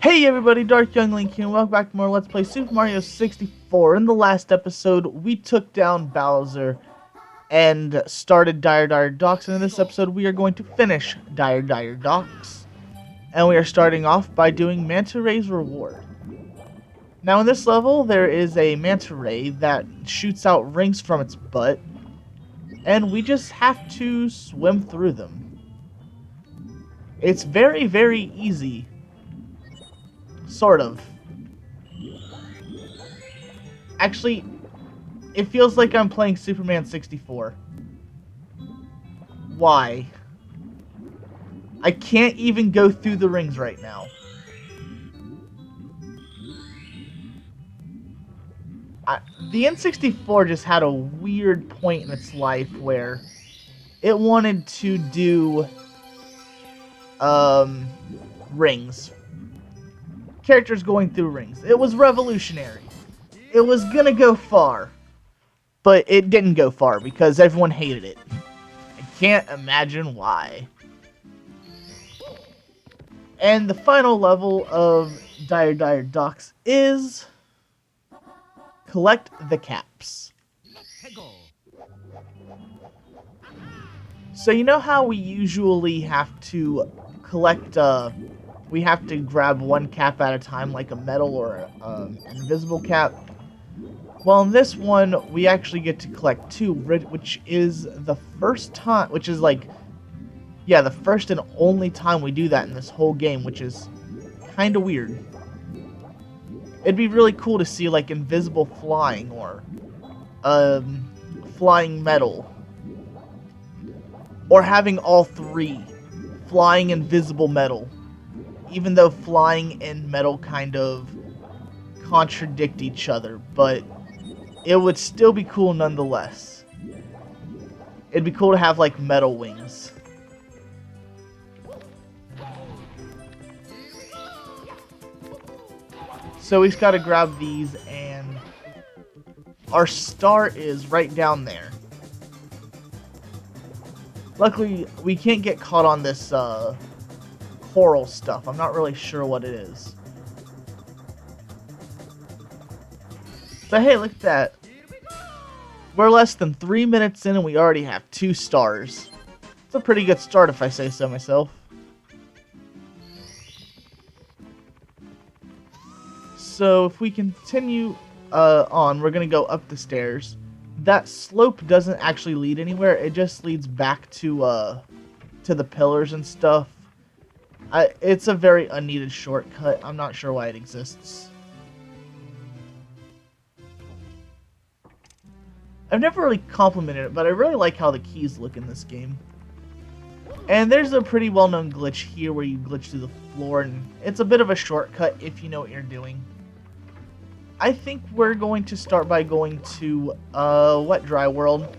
Hey everybody, Dark Young Link here, and welcome back to more Let's Play Super Mario 64. In the last episode, we took down Bowser and started Dire Dire Docks, and in this episode we are going to finish Dire Dire Docks. And we are starting off by doing Manta Ray's Reward. Now in this level, there is a Manta Ray that shoots out rings from its butt, and we just have to swim through them. It's very, very easy. Sort of. Actually, it feels like I'm playing Superman 64. Why? I can't even go through the rings right now. The N64 just had a weird point in its life where it wanted to do rings. Characters going through rings. It was revolutionary. It was gonna go far, but it didn't go far because everyone hated it. I can't imagine why. And the final level of Dire Dire Docks is collect the caps. So you know how we usually have to collect we have to grab one cap at a time, like a metal or an invisible cap. Well, in this one, we actually get to collect two, which is the first time, which is like, yeah, the first and only time we do that in this whole game, which is kind of weird. It'd be really cool to see, like, invisible flying or flying metal. Or having all three, flying, invisible, metal. Even though flying and metal kind of contradict each other, but it would still be cool nonetheless. It'd be cool to have, like, metal wings. So we just gotta grab these, and our star is right down there. Luckily, we can't get caught on this, coral stuff. I'm not really sure what it is. But hey, look at that. We're less than 3 minutes in and we already have 2 stars. It's a pretty good start if I say so myself. So if we continue on, we're going to go up the stairs. That slope doesn't actually lead anywhere. It just leads back to the pillars and stuff. It's a very unneeded shortcut. I'm not sure why it exists. I've never really complimented it, but I really like how the keys look in this game. And there's a pretty well-known glitch here where you glitch through the floor, and it's a bit of a shortcut if you know what you're doing. I think we're going to start by going to Wet Dry World.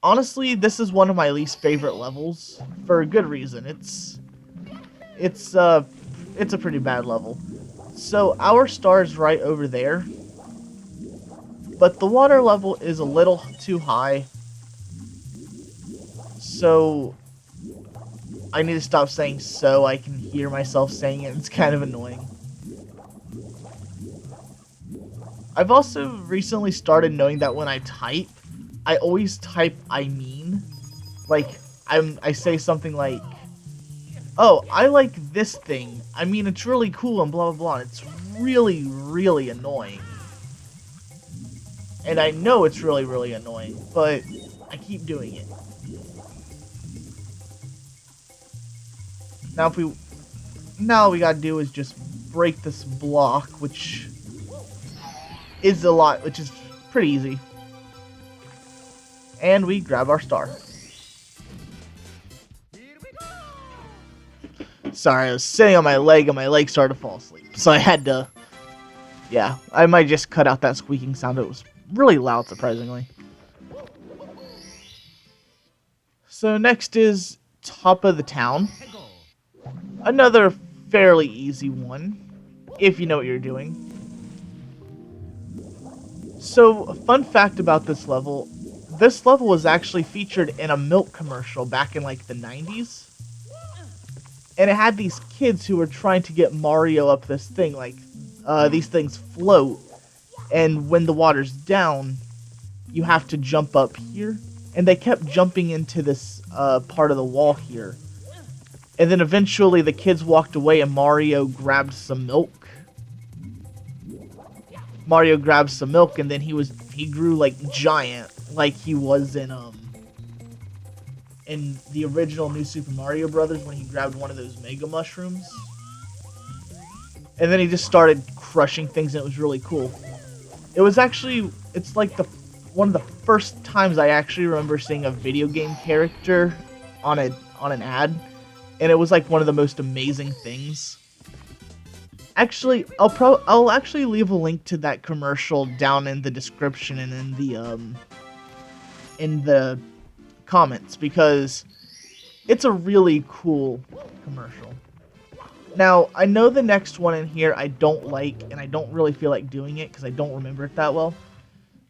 Honestly, this is one of my least favorite levels for a good reason. It's a pretty bad level. So our star is right over there, but the water level is a little too high. So I need to stop saying so. I can hear myself saying it. It's kind of annoying. I've also recently started knowing that when I type, I always type I mean. Like, I say something like, oh, I like this thing. I mean, it's really cool and blah, blah, blah. It's really, really annoying. And I know it's really, really annoying, but I keep doing it. Now all we gotta do is just break this block, which is pretty easy. And we grab our star. Sorry, I was sitting on my leg and my leg started to fall asleep. So I had to... Yeah, I might just cut out that squeaking sound. It was really loud, surprisingly. So next is Top of the Town. Another fairly easy one, if you know what you're doing. So, a fun fact about this level was actually featured in a milk commercial back in like the 90s. And it had these kids who were trying to get Mario up this thing. Like, these things float. And when the water's down, you have to jump up here. And they kept jumping into this part of the wall here. And then eventually the kids walked away and Mario grabbed some milk. Mario grabbed some milk and then he grew like giant, like he was in the original New Super Mario Brothers when he grabbed one of those Mega Mushrooms. And then he just started crushing things and it was really cool. It was actually, it's like one of the first times I actually remember seeing a video game character on an ad. And it was like one of the most amazing things. Actually, I'll actually leave a link to that commercial down in the description and in the comments because it's a really cool commercial. Now, I know the next one in here I don't like, and I don't really feel like doing it because I don't remember it that well.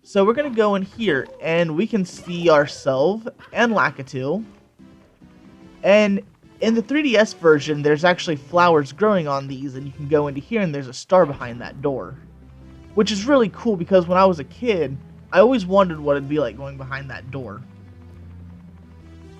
So we're going to go in here, and we can see ourselves and Lakitu. And in the 3DS version, there's actually flowers growing on these, and you can go into here, and there's a star behind that door. Which is really cool, because when I was a kid, I always wondered what it'd be like going behind that door.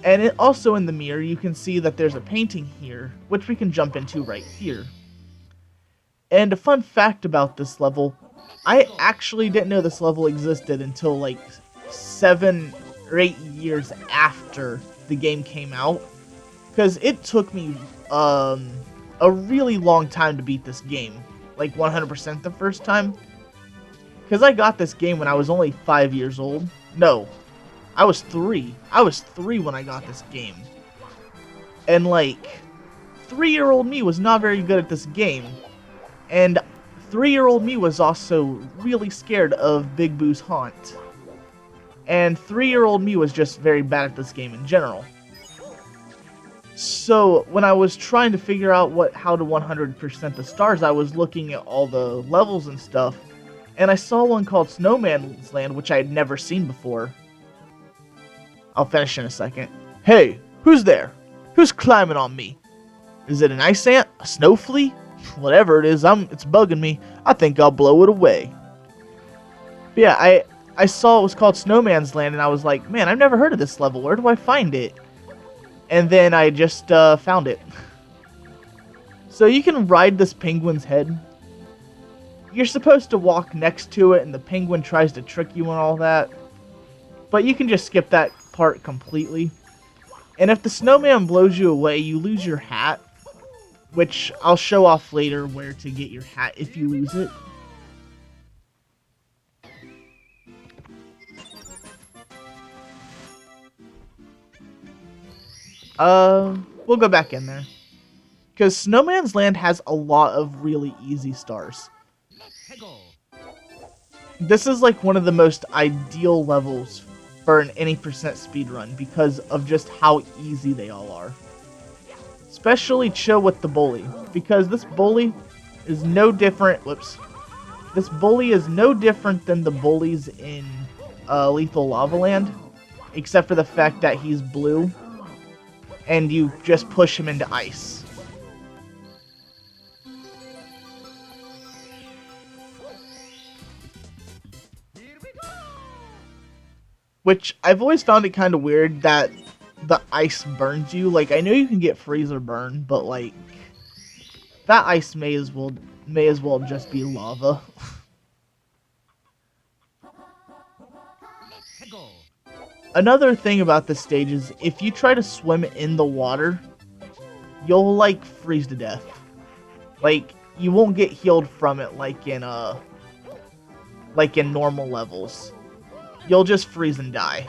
And also in the mirror, you can see that there's a painting here, which we can jump into right here. And a fun fact about this level, I actually didn't know this level existed until like 7 or 8 years after the game came out. Because it took me a really long time to beat this game. Like 100% the first time. Because I got this game when I was only 5 years old. No, I was 3. I was 3 when I got this game. And like, 3-year-old me was not very good at this game. And 3-year-old me was also really scared of Big Boo's haunt. And 3-year-old me was just very bad at this game in general. So, when I was trying to figure out how to 100% the stars, I was looking at all the levels and stuff, and I saw one called Snowman's Land, which I had never seen before. I'll finish in a second. Hey, who's there? Who's climbing on me? Is it an ice ant? A snow flea? Whatever it is, it's bugging me. I think I'll blow it away. But yeah, I saw it was called Snowman's Land, and I was like, man, I've never heard of this level. Where do I find it? And then I just found it. So you can ride this penguin's head. You're supposed to walk next to it and the penguin tries to trick you and all that. But you can just skip that part completely. And if the snowman blows you away, you lose your hat. Which I'll show off later where to get your hat if you lose it. We'll go back in there. Because Snowman's Land has a lot of really easy stars. This is like one of the most ideal levels for an any percent speedrun because of just how easy they all are. Especially chill with the bully. Because this bully is no different... Whoops. This bully is no different than the bullies in Lethal Lava Land. Except for the fact that he's blue. And you just push him into ice. Which, I've always found it kind of weird that the ice burns you. Like, I know you can get freezer burn, but like, that ice may as well just be lava. Another thing about this stage is, if you try to swim in the water, you'll, like, freeze to death. Like, you won't get healed from it like in normal levels. You'll just freeze and die.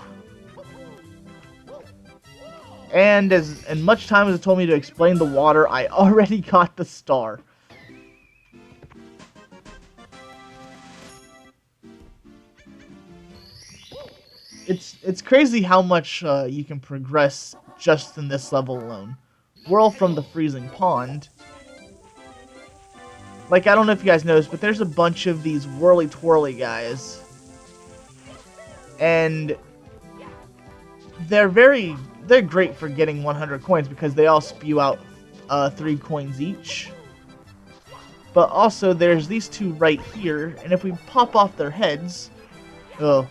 And as much time as it told me to explain the water, I already got the star. It's crazy how much you can progress just in this level alone. Whirl from the freezing pond. Like, I don't know if you guys noticed, but there's a bunch of these whirly-twirly guys. And they're great for getting 100 coins because they all spew out 3 coins each. But also there's these 2 right here, and if we pop off their heads, oh,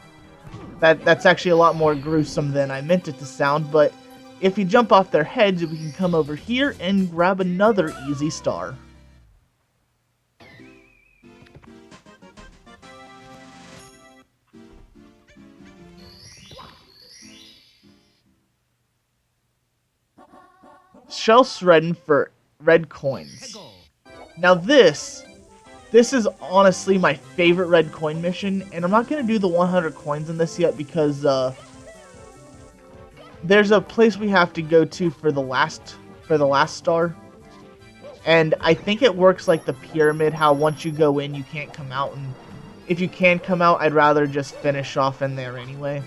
that's actually a lot more gruesome than I meant it to sound, but if you jump off their heads, we can come over here and grab another easy star. Shell shredding for red coins. Now this is honestly my favorite red coin mission, and I'm not going to do the 100 coins in this yet because there's a place we have to go to for the last star. And I think it works like the pyramid, how once you go in you can't come out, and if you can come out, I'd rather just finish off in there anyway.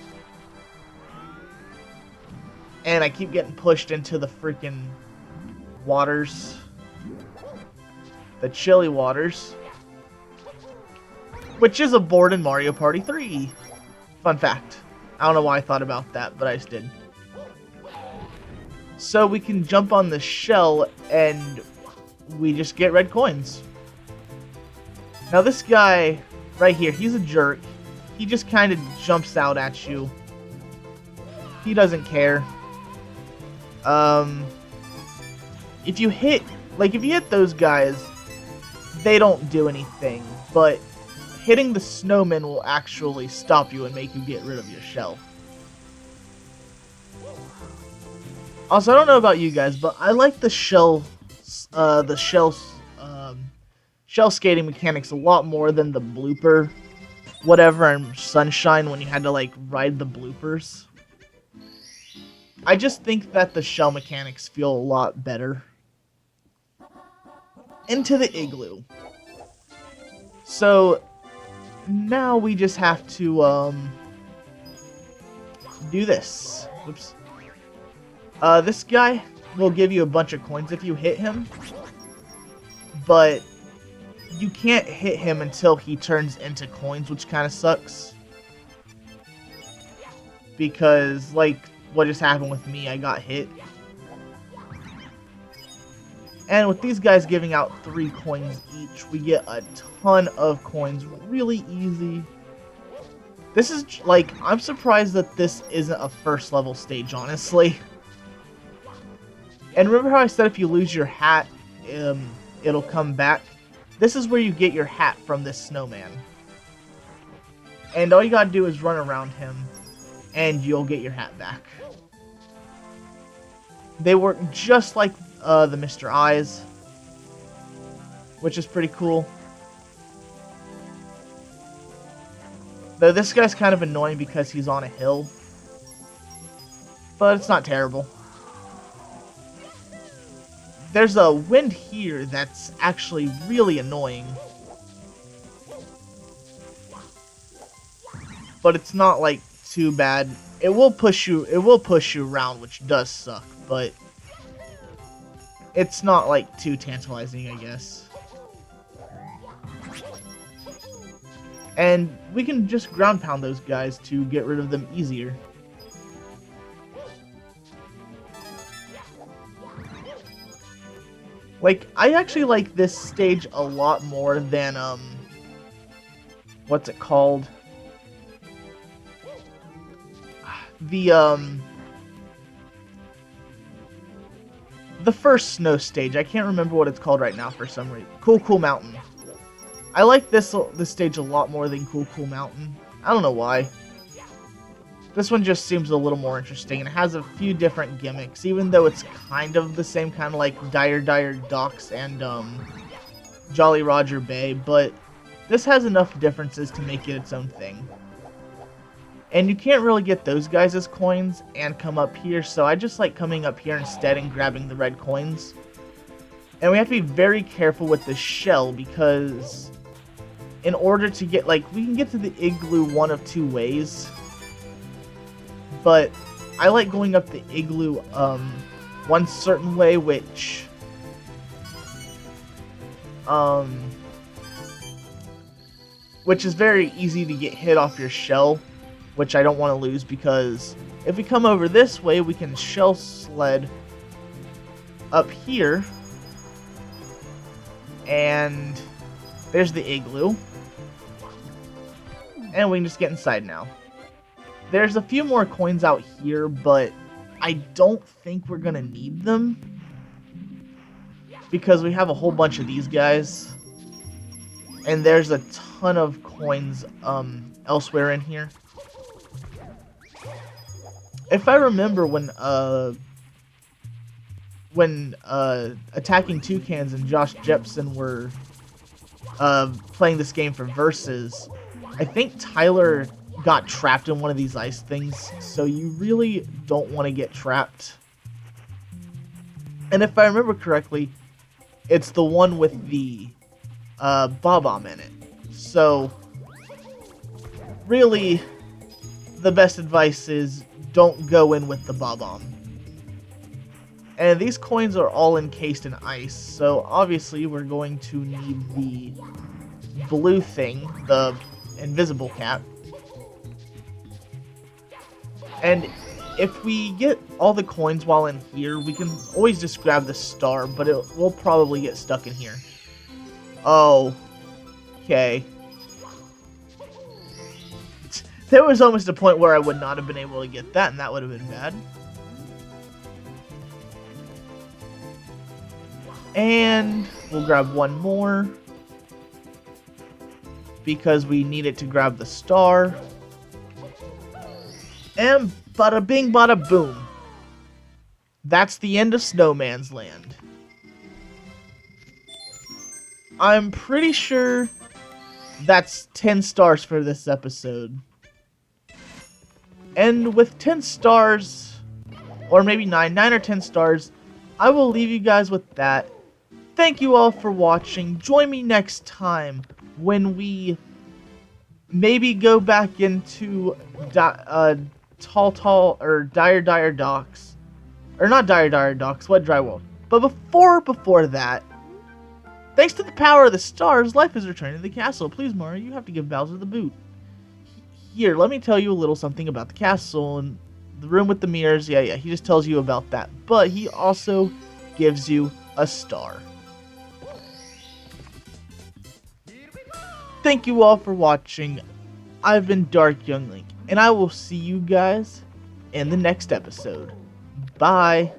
And I keep getting pushed into the freaking waters. The chilly waters. Which is a board in Mario Party 3. Fun fact. I don't know why I thought about that, but I just did. So we can jump on the shell and we just get red coins. Now this guy right here, he's a jerk. He just kind of jumps out at you. He doesn't care. If you hit those guys, they don't do anything, but hitting the snowman will actually stop you and make you get rid of your shell. Also, I don't know about you guys, but I like the shell skating mechanics a lot more than the blooper, whatever, in Sunshine when you had to like ride the bloopers. I just think that the shell mechanics feel a lot better. Into the igloo. So now we just have to do this. Whoops. This guy will give you a bunch of coins if you hit him, but you can't hit him until he turns into coins, which kind of sucks. Because, like, what just happened with me, I got hit. And with these guys giving out 3 coins each, we get a ton of coins really easy. This is, like, I'm surprised that this isn't a first level stage, honestly. And remember how I said if you lose your hat, it'll come back? This is where you get your hat from this snowman. And all you gotta do is run around him, and you'll get your hat back. They work just like the Mr. Eyes, which is pretty cool. Though this guy's kind of annoying because he's on a hill, but it's not terrible. There's a wind here that's actually really annoying, but it's not like too bad. It will push you around, which does suck, but it's not like too tantalizing, I guess. And we can just ground pound those guys to get rid of them easier. Like, I actually like this stage a lot more than, what's it called? The first snow stage. I can't remember what it's called right now for some reason. Cool Cool Mountain. I like this stage a lot more than Cool Cool Mountain. I don't know why. This one just seems a little more interesting, and it has a few different gimmicks, even though it's kind of the same, kind of like Dire Dire Docks and Jolly Roger Bay, but this has enough differences to make it its own thing. And you can't really get those guys as coins and come up here, so I just like coming up here instead and grabbing the red coins. And we have to be very careful with the shell, because in order to get, like, we can get to the igloo one of 2 ways. But I like going up the igloo one certain way, which is very easy to get hit off your shell, which I don't want to lose, because if we come over this way, we can shell sled up here And there's the igloo. And we can just get inside now. There's a few more coins out here, but I don't think we're gonna need them. Because we have a whole bunch of these guys. And there's a ton of coins elsewhere in here. If I remember when Attacking Toucans and Josh Jepson were playing this game for Versus, I think Tyler got trapped in one of these ice things, so you really don't want to get trapped. And if I remember correctly, it's the one with the Bob-omb in it. So, really, the best advice is don't go in with the Bob-omb. And these coins are all encased in ice, so obviously we're going to need the blue thing, the invisible cap. And if we get all the coins while in here, we can always just grab the star, but we'll probably get stuck in here. Oh. Okay. There was almost a point where I would not have been able to get that, and that would have been bad. And we'll grab one more, because we need it to grab the star. And bada bing, bada boom. That's the end of Snowman's Land. I'm pretty sure that's 10 stars for this episode. And with 10 stars, or maybe 9 or 10 stars, I will leave you guys with that. Thank you all for watching. Join me next time when we maybe go back into Dire Docks. Or not Dire Docks, Wet Dry World. But before that, thanks to the power of the stars, life is returning to the castle. Please, Mario, you have to give Bowser the boot. Here, let me tell you a little something about the castle and the room with the mirrors. Yeah, he just tells you about that. But he also gives you a star. Thank you all for watching. I've been Dark Young Link, and I will see you guys in the next episode. Bye.